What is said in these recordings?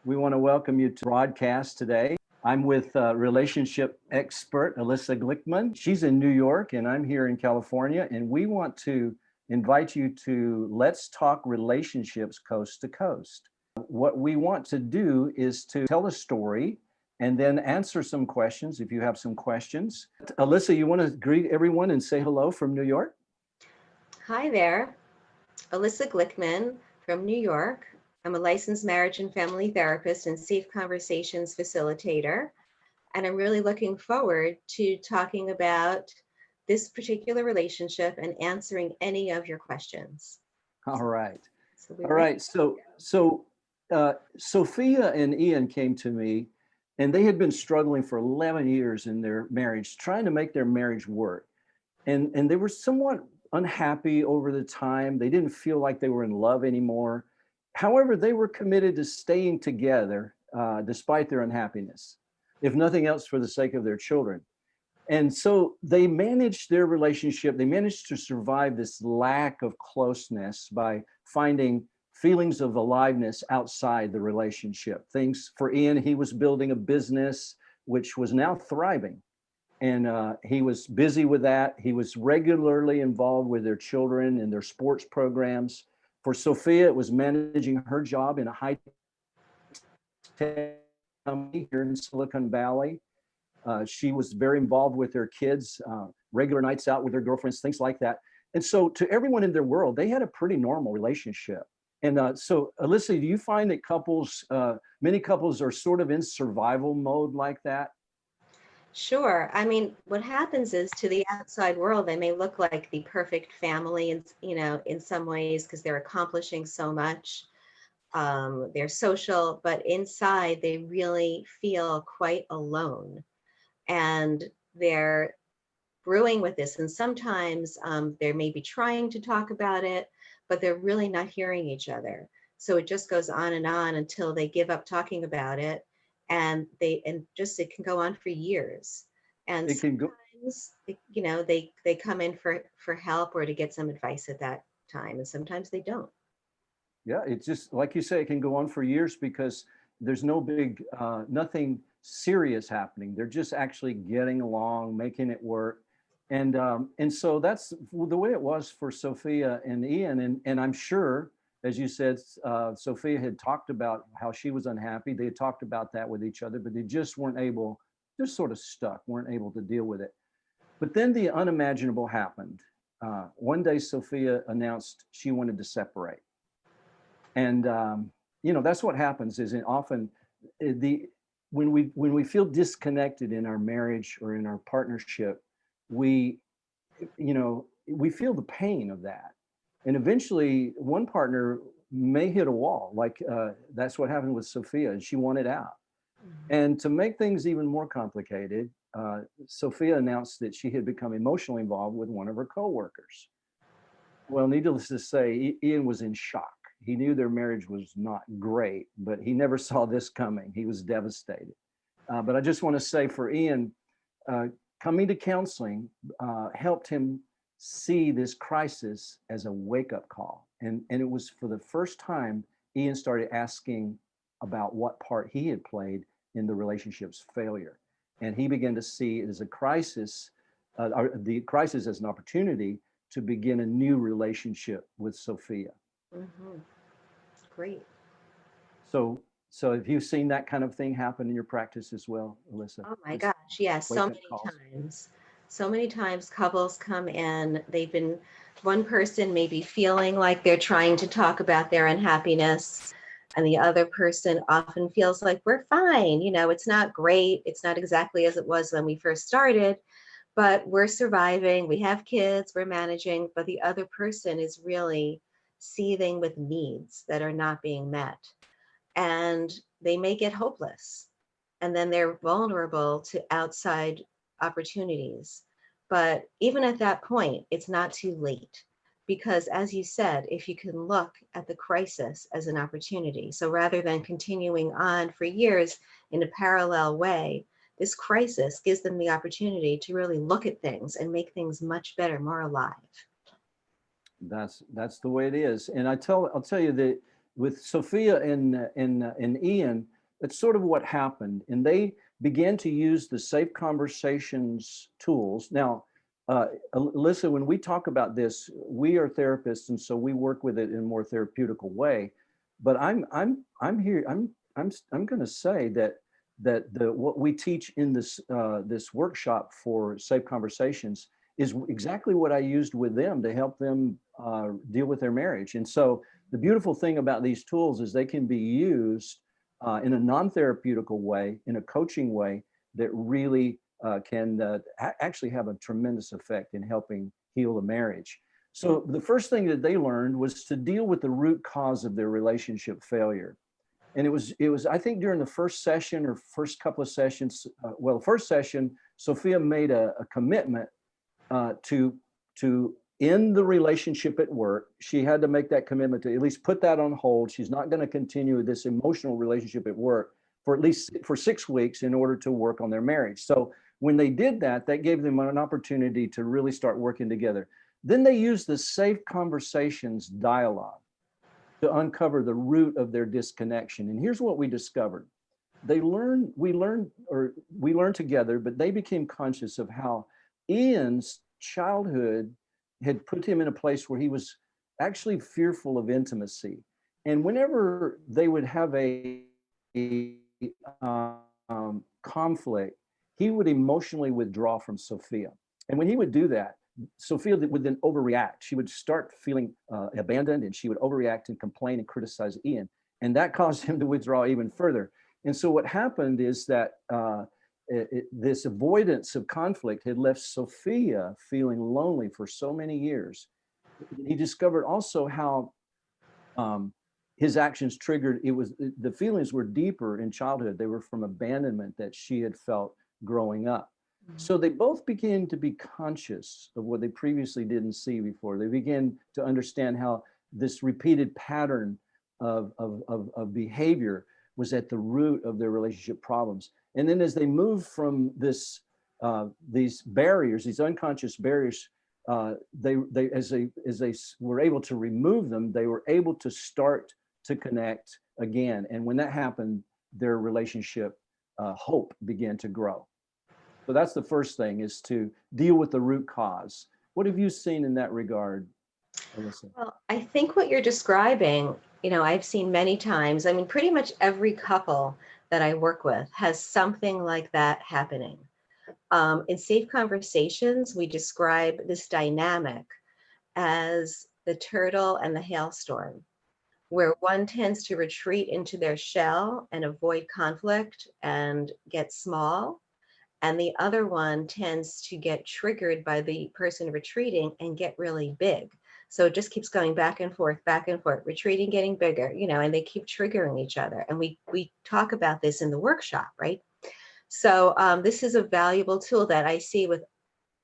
We want to welcome you to broadcast today. I'm with relationship expert Elissa Glickman. She's in New York and I'm here in California, and we want to invite you to Let's Talk Relationships Coast to Coast. What we want to do is to tell a story and then answer some questions if you have some questions. Elissa, you want to greet everyone and say hello from New York? Hi there, Elissa Glickman from New York. I'm a licensed marriage and family therapist and safe conversations facilitator. And I'm really looking forward to talking about this particular relationship and answering any of your questions. All right. So we're All ready. right. Sophia and Ian came to me, and they had been struggling for 11 years in their marriage, trying to make their marriage work. And they were somewhat unhappy over the time. They didn't feel like they were in love anymore. However, they were committed to staying together despite their unhappiness, if nothing else, for the sake of their children. And so they managed their relationship. They managed to survive this lack of closeness by finding feelings of aliveness outside the relationship. Things for Ian, he was building a business which was now thriving. And he was busy with that. He was regularly involved with their children and their sports programs. For Sophia, it was managing her job in a high tech company here in Silicon Valley. She was very involved with their kids, regular nights out with their girlfriends, things like that. And so, to everyone in their world, they had a pretty normal relationship. And so, Elissa, do you find that many couples are sort of in survival mode like that? Sure. I mean, what happens is to the outside world, they may look like the perfect family, and in some ways, because they're accomplishing so much. They're social, but inside they really feel quite alone. And they're brewing with this. And sometimes they may be trying to talk about it, but they're really not hearing each other. So it just goes on and on until they give up talking about it. And it can go on for years. And It can go. sometimes, they come in for help or to get some advice at that time. And sometimes they don't. Yeah, it's just like you say, it can go on for years because there's nothing serious happening. They're just actually getting along, making it work, and so that's the way it was for Sophia and Ian. And I'm sure, as you said, Sophia had talked about how she was unhappy. They had talked about that with each other, but they just weren't able, just sort of stuck, weren't able to deal with it. But then the unimaginable happened. One day, Sophia announced she wanted to separate. And that's what happens is it often the when we feel disconnected in our marriage or in our partnership, we we feel the pain of that, and eventually one partner may hit a wall, like that's what happened with Sophia, and she wanted out. Mhm. And to make things even more complicated, Sophia announced that she had become emotionally involved with one of her coworkers. Well, needless to say, Ian was in shock. He knew their marriage was not great, but he never saw this coming. He was devastated. But I just want to say for Ian, uh, coming to counseling helped him see this crisis as a wake up call. And it was for the first time Ian started asking about what part he had played in the relationship's failure. And he began to see it as a crisis, the crisis as an opportunity to begin a new relationship with Sophia. Mhm. Great. So, so have you seen that kind of thing happen in your practice as well, Elissa? Oh my This gosh, yes, so wake up many calls? times. So many times couples come in, one person may be feeling like they're trying to talk about their unhappiness, and the other person often feels like we're fine. It's not great. It's not exactly as it was when we first started, but we're surviving. We have kids, we're managing, but the other person is really seething with needs that are not being met. And they may get hopeless, and then they're vulnerable to outside opportunities. But even at that point, it's not too late, because as you said, if you can look at the crisis as an opportunity, so rather than continuing on for years in a parallel way, this crisis gives them the opportunity to really look at things and make things much better, more alive. That's the way it is. And I'll tell you that with Sophia and Ian, that's sort of what happened. And they began to use the Safe Conversations tools. Now, Elissa, when we talk about this, we are therapists, and so we work with it in a more therapeutical way. But I'm here. I'm going to say that the what we teach in this workshop for Safe Conversations is exactly what I used with them to help them deal with their marriage. And so the beautiful thing about these tools is they can be used in a non-therapeutical way, in a coaching way that really can actually have a tremendous effect in helping heal a marriage. So the first thing that they learned was to deal with the root cause of their relationship failure. And it was I think during the first session or first couple of sessions, well, the first session, Sophia made a commitment to end the relationship at work. She had to make that commitment to at least put that on hold. She's not going to continue this emotional relationship at work for at least for 6 weeks in order to work on their marriage. So when they did that, that gave them an opportunity to really start working together. Then they used the Safe Conversations dialogue to uncover the root of their disconnection. And here's what we discovered. We learned together, but they became conscious of how Ian's childhood had put him in a place where he was actually fearful of intimacy. And whenever they would have a conflict, he would emotionally withdraw from Sophia. And when he would do that, Sophia would then overreact. She would start feeling abandoned, and she would overreact and complain and criticize Ian. And that caused him to withdraw even further. And so what happened is that this avoidance of conflict had left Sophia feeling lonely for so many years. He discovered also how his actions triggered, the feelings were deeper in childhood. They were from abandonment that she had felt growing up. So they both began to be conscious of what they previously didn't see before. They began to understand how this repeated pattern of behavior was at the root of their relationship problems. And then as they moved from these barriers, these unconscious barriers, as they were able to remove them, they were able to start to connect again. And when that happened, their relationship hope began to grow. So that's the first thing, is to deal with the root cause. What have you seen in that regard, Elissa? Well, I think what you're describing, I've seen many times. I mean, pretty much every couple that I work with has something like that happening. In Safe Conversations, we describe this dynamic as the turtle and the hailstorm, where one tends to retreat into their shell and avoid conflict and get small, and the other one tends to get triggered by the person retreating and get really big. So it just keeps going back and forth, retreating, getting bigger, and they keep triggering each other. And we talk about this in the workshop, right? So this is a valuable tool that I see with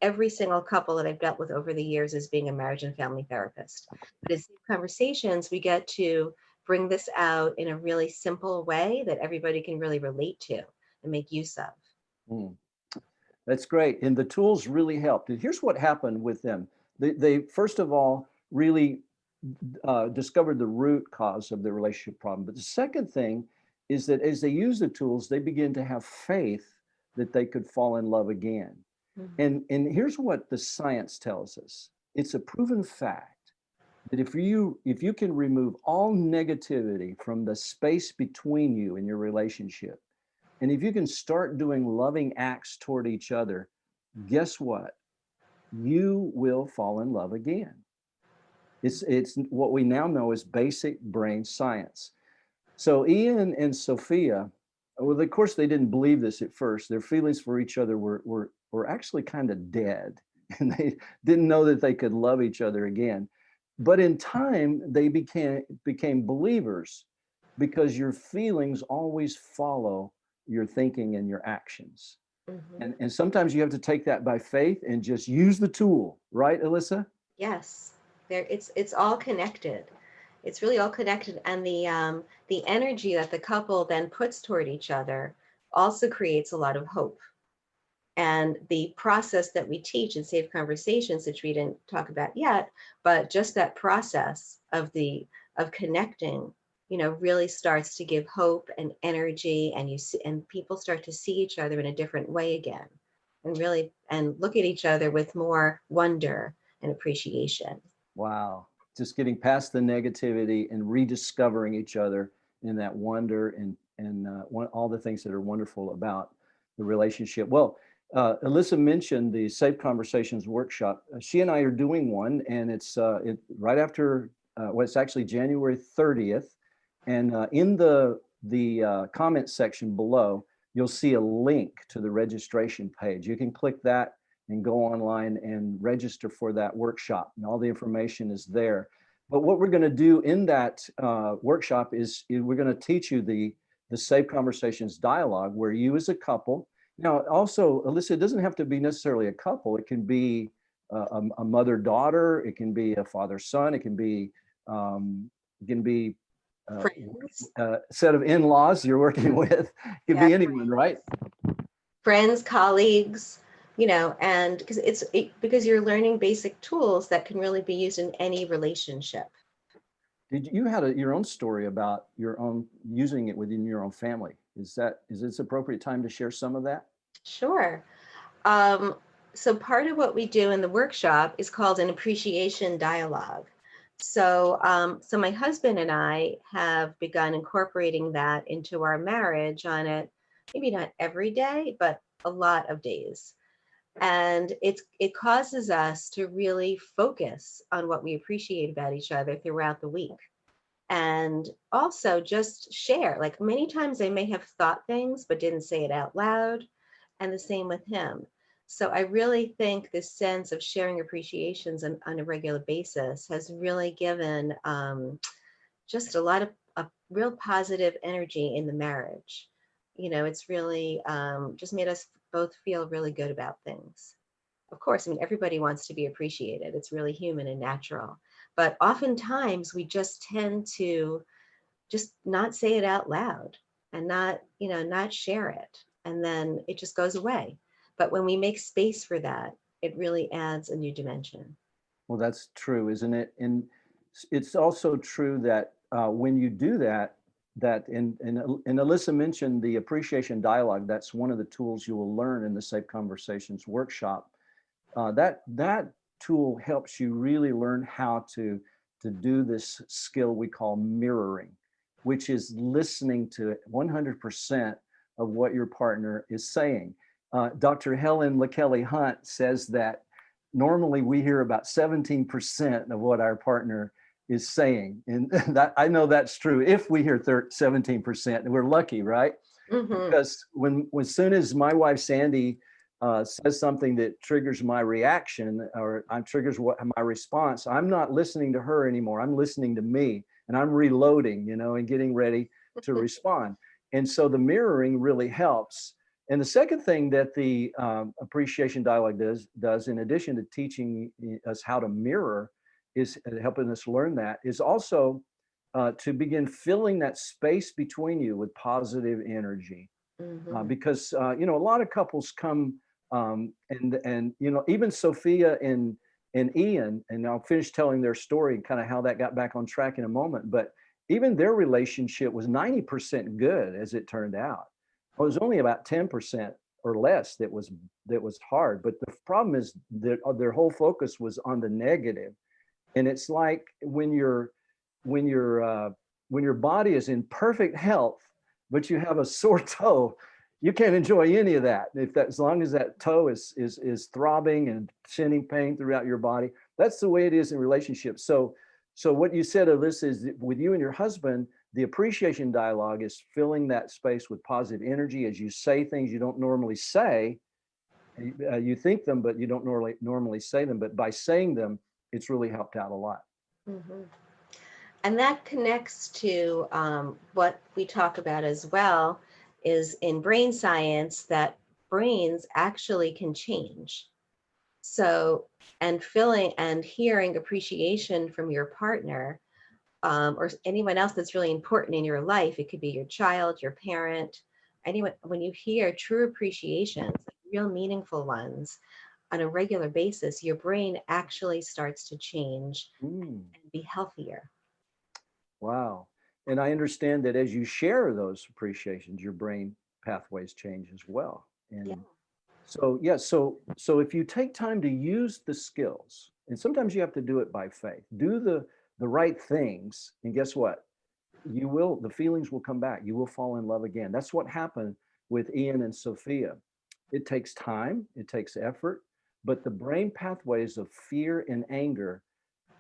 every single couple that I've dealt with over the years as being a marriage and family therapist. But in Safe Conversations, we get to bring this out in a really simple way that everybody can really relate to and make use of. Mm. That's great. And the tools really helped. And here's what happened with them. They first of all, really discovered the root cause of the relationship problem. But the second thing is that as they use the tools, they begin to have faith that they could fall in love again. Mhm. And here's what the science tells us. It's a proven fact that if you can remove all negativity from the space between you and your relationship, and if you can start doing loving acts toward each other, guess what? You will fall in love again. It's what we now know as basic brain science. So Ian and Sophia, well, of course, they didn't believe this at first. Their feelings for each other were actually kind of dead, and they didn't know that they could love each other again. But in time, they became believers, because your feelings always follow your thinking and your actions. Mhm. And sometimes you have to take that by faith and just use the tool, right, Elissa? Yes, it's all connected. It's really all connected, and the energy that the couple then puts toward each other also creates a lot of hope. And the process that we teach in Safe Conversations, which we didn't talk about yet, but just that process of connecting really starts to give hope and energy, and you see, and people start to see each other in a different way again, and really and look at each other with more wonder and appreciation. Wow. Just getting past the negativity and rediscovering each other in that wonder and all the things that are wonderful about the relationship. Well, Elissa mentioned the Safe Conversations workshop. She and I are doing one, and it's right after. Well, it's actually January 30th, and in the comment section below, you'll see a link to the registration page. You can click that and go online and register for that workshop. And all the information is there. But what we're going to do in that workshop is we're going to teach you the Safe Conversations dialogue, where you as a couple. Now, also, Elissa, it doesn't have to be necessarily a couple. It can be a mother-daughter. It can be a father-son. It can be Friends. a set of in-laws you're working with. It could Yeah, be anyone, right? friends, colleagues, and because you're learning basic tools that can really be used in any relationship. Did you had your own story about your own using it within your own family? Is this appropriate time to share some of that? Sure. Um, so part of what we do in the workshop is called an appreciation dialogue. So my husband and I have begun incorporating that into our marriage on it, maybe not every day, but a lot of days. And it causes us to really focus on what we appreciate about each other throughout the week. And also just share. Like many times I may have thought things but didn't say it out loud, and the same with him. So I really think this sense of sharing appreciations on a regular basis has really given just a lot of a real positive energy in the marriage. It's really just made us both feel really good about things. Of course, I mean, everybody wants to be appreciated. It's really human and natural. But oftentimes we just tend to just not say it out loud and not share it. And then it just goes away. But when we make space for that, it really adds a new dimension. Well, that's true, isn't it? And it's also true that when you do that, and Elissa mentioned the appreciation dialogue. That's one of the tools you will learn in the Safe Conversations workshop. That tool helps you really learn how to do this skill we call mirroring, which is listening to 100% of what your partner is saying. Dr. Helen LaKelly Hunt says that normally we hear about 17% of what our partner is saying. And that I know that's true. If we hear 17%, we're lucky, right? Mm-hmm. Because as soon as my wife Sandy says something that triggers my reaction or triggers my response, I'm not listening to her anymore. I'm listening to me, and I'm reloading, and getting ready to respond. And so the mirroring really helps. And the second thing that the appreciation dialogue does, in addition to teaching us how to mirror, is helping us learn that, is also to begin filling that space between you with positive energy. Mm-hmm. Because a lot of couples come and even Sophia and Ian, and I'll finish telling their story and kind of how that got back on track in a moment. But even their relationship was 90% good, as it turned out. It was only about 10% or less that was hard. But the problem is that their whole focus was on the negative. And it's like when your body is in perfect health, but you have a sore toe, you can't enjoy any of that. As long as that toe is throbbing and sending pain throughout your body, that's the way it is in relationships. So what you said, Elissa, is with you and your husband, the appreciation dialogue is filling that space with positive energy as you say things you don't normally say. You think them, but you don't normally say them. But by saying them, it's really helped out a lot. Mm-hmm. And that connects to what we talk about as well, is in brain science that brains actually can change. So, and feeling and hearing appreciation from your partner, or anyone else that's really important in your life, it could be your child, your parent, anyone, when you hear true appreciations, real meaningful ones on a regular basis, your brain actually starts to change Mm. and be healthier. Wow. And I understand that as you share those appreciations, your brain pathways change as well. Yeah. And so, yeah, so if you take time to use the skills, and sometimes you have to do it by faith, do the right things, and guess what? The feelings will come back. You will fall in love again. That's what happened with Ian and Sophia. It takes time, it takes effort, but the brain pathways of fear and anger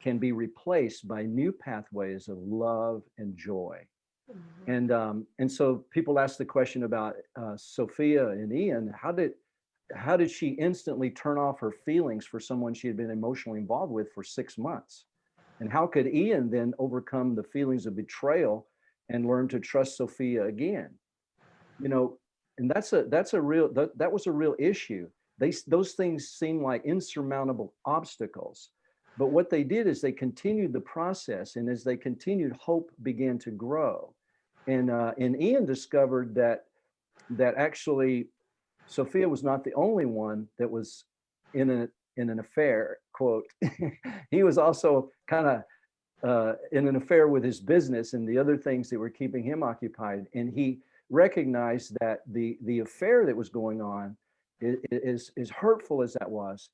can be replaced by new pathways of love and joy. Mhm. And so people ask the question about Sophia and Ian. How did she instantly turn off her feelings for someone she had been emotionally involved with for 6 months? And how could Ian then overcome the feelings of betrayal and learn to trust Sophia again? You know, and that was a real issue. Those things seem like insurmountable obstacles. But what they did is they continued the process, and as they continued, hope began to grow. And Ian discovered that actually Sophia was not the only one that was in an affair. Quote, he was also kind of in an affair with his business and the other things that were keeping him occupied. And he recognized that the affair that was going on, is as hurtful as that was,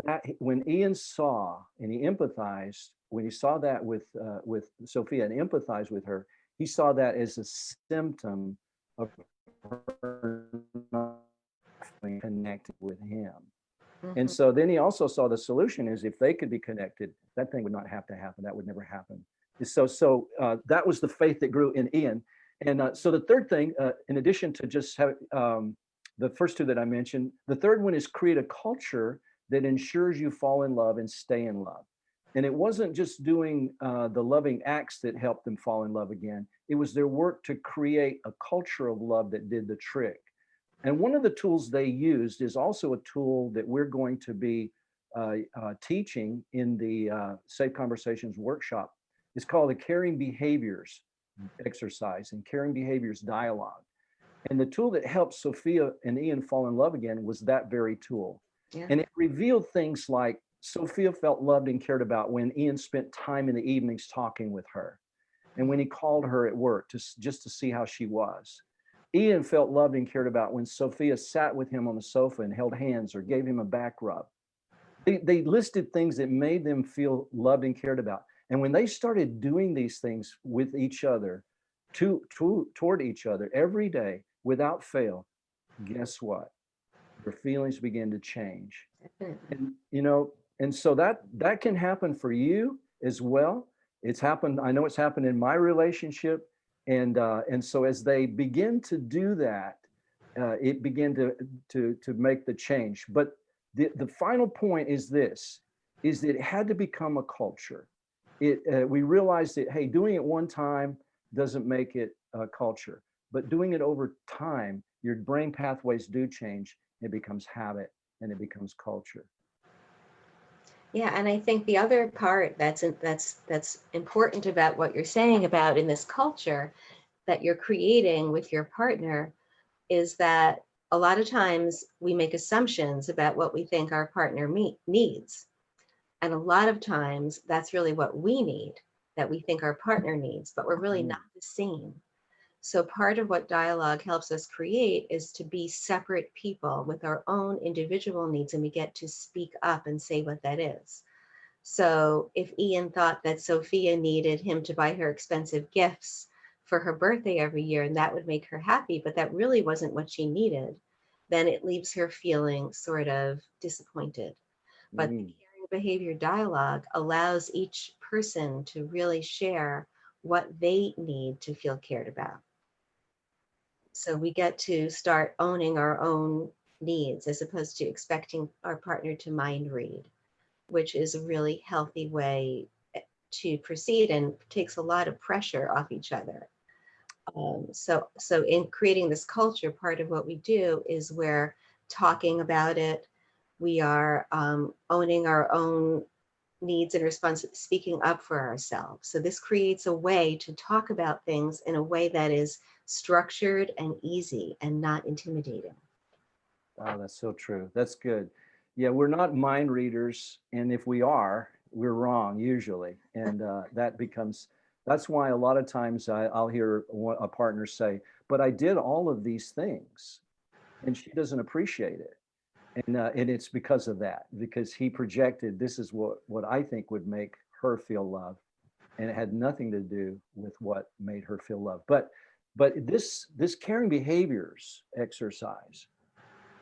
that when Ian saw and he empathized, when he saw that with Sophia and empathized with her, he saw that as a symptom of her not feeling connected with him. And Mhm. so then he also saw the solution is if they could be connected, that thing would not have to happen. That would never happen. So that was the faith that grew in Ian. And so the third thing, in addition to just having the first two that I mentioned, the third one is create a culture that ensures you fall in love and stay in love. And it wasn't just doing the loving acts that helped them fall in love again. It was their work to create a culture of love that did the trick. And one of the tools they used is also a tool that we're going to be teaching in the Safe Conversations workshop. It's called the Caring Behaviors exercise and Caring Behaviors dialogue. And the tool that helped Sophia and Ian fall in love again was that very tool. Yeah. And it revealed things like Sophia felt loved and cared about when Ian spent time in the evenings talking with her, and when he called her at work just to see how she was. Ian felt loved and cared about when Sophia sat with him on the sofa and held hands or gave him a back rub. They listed things that made them feel loved and cared about. And when they started doing these things with each other, toward each other every day without fail, guess what? Their feelings began to change. Definitely. And so that can happen for you as well. It's happened. I know it's happened in my relationship. And so as they begin to do that, it began to make the change. But the final point is this, is that it had to become a culture. We realized that, hey, doing it one time doesn't make it a culture, but doing it over time, your brain pathways do change. It becomes habit and it becomes culture. Yeah, and I think the other part that's important about what you're saying about in this culture that you're creating with your partner is that a lot of times we make assumptions about what we think our partner needs. And a lot of times that's really what we need, that we think our partner needs, but we're really Mm. not the same. So part of what dialogue helps us create is to be separate people with our own individual needs, and we get to speak up and say what that is. So if Ian thought that Sophia needed him to buy her expensive gifts for her birthday every year, and that would make her happy, but that really wasn't what she needed, then it leaves her feeling sort of disappointed. But the Mm. caring behavior dialogue allows each person to really share what they need to feel cared about. So we get to start owning our own needs as opposed to expecting our partner to mind read, which is a really healthy way to proceed and takes a lot of pressure off each other. So in creating this culture, part of what we do is we're talking about it. We are owning our own needs and responses, speaking up for ourselves. So this creates a way to talk about things in a way that is structured and easy and not intimidating. Oh, that's so true. That's good. Yeah, we're not mind readers, and if we are, we're wrong usually, and that becomes That's why a lot of times I'll hear a partner say, but I did all of these things and she doesn't appreciate it. And it's because of that, because he projected, this is what I think would make her feel loved. And it had nothing to do with what made her feel loved. But this caring behaviors exercise,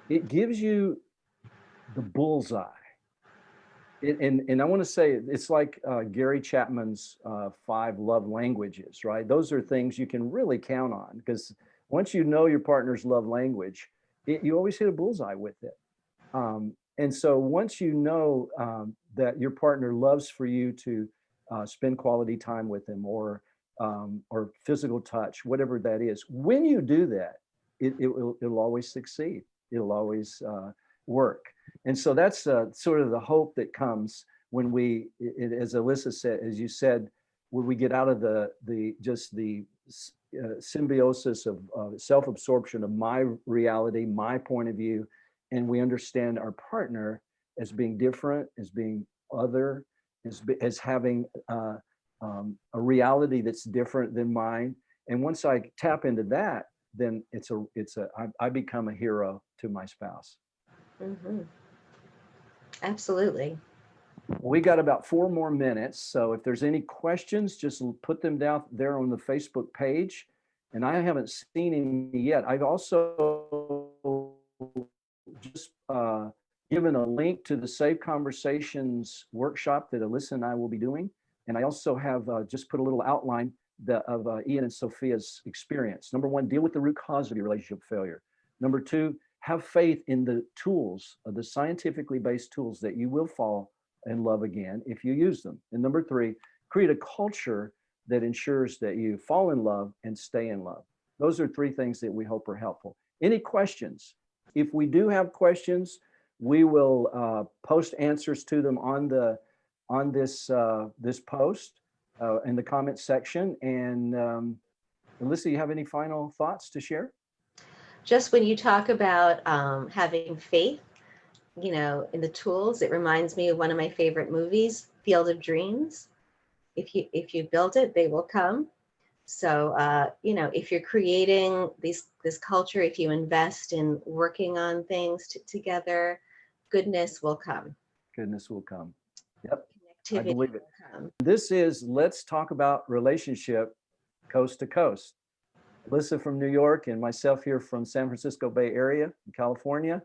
it gives you the bullseye. And I want to say it's like Gary Chapman's 5 love languages, right? Those are things you can really count on, because once you know your partner's love language, you always hit a bullseye with it. And so once you know that your partner loves for you to spend quality time with them, or physical touch, whatever that is, when you do that, it'll always succeed. It'll always work. And so that's sort of the hope that comes when as Elissa said, as you said, when we get out of the symbiosis of self-absorption of my reality, my point of view, and we understand our partner as being different, as being other, as having a reality that's different than mine. And once I tap into that, then I become a hero to my spouse. Mm-hmm. Absolutely. We got about 4 more minutes. So if there's any questions, just put them down there on the Facebook page. And I haven't seen any yet. I've also just given a link to the Save Conversations workshop that Elissa and I will be doing. And I also have just put a little outline of Ian and Sophia's experience. Number 1, deal with the root cause of your relationship failure. Number 2, have faith in the tools, the scientifically based tools, that you will fall in love again if you use them. And number 3, create a culture that ensures that you fall in love and stay in love. Those are 3 things that we hope are helpful. Any questions? If we do have questions, we will post answers to them on this post in the comment section. And Elissa, you have any final thoughts to share? Just when you talk about having faith, in the tools, it reminds me of one of my favorite movies, Field of Dreams. If you build it, they will come. So, if you're creating this culture, if you invest in working on things together, goodness will come. Goodness will come. Yep, Connectivity I believe it. will come. This is Let's Talk About Relationship Coast to Coast. Elissa from New York and myself here from San Francisco Bay Area in California.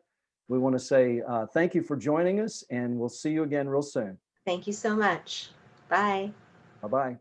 We want to say thank you for joining us, and we'll see you again real soon. Thank you so much. Bye. Bye-bye.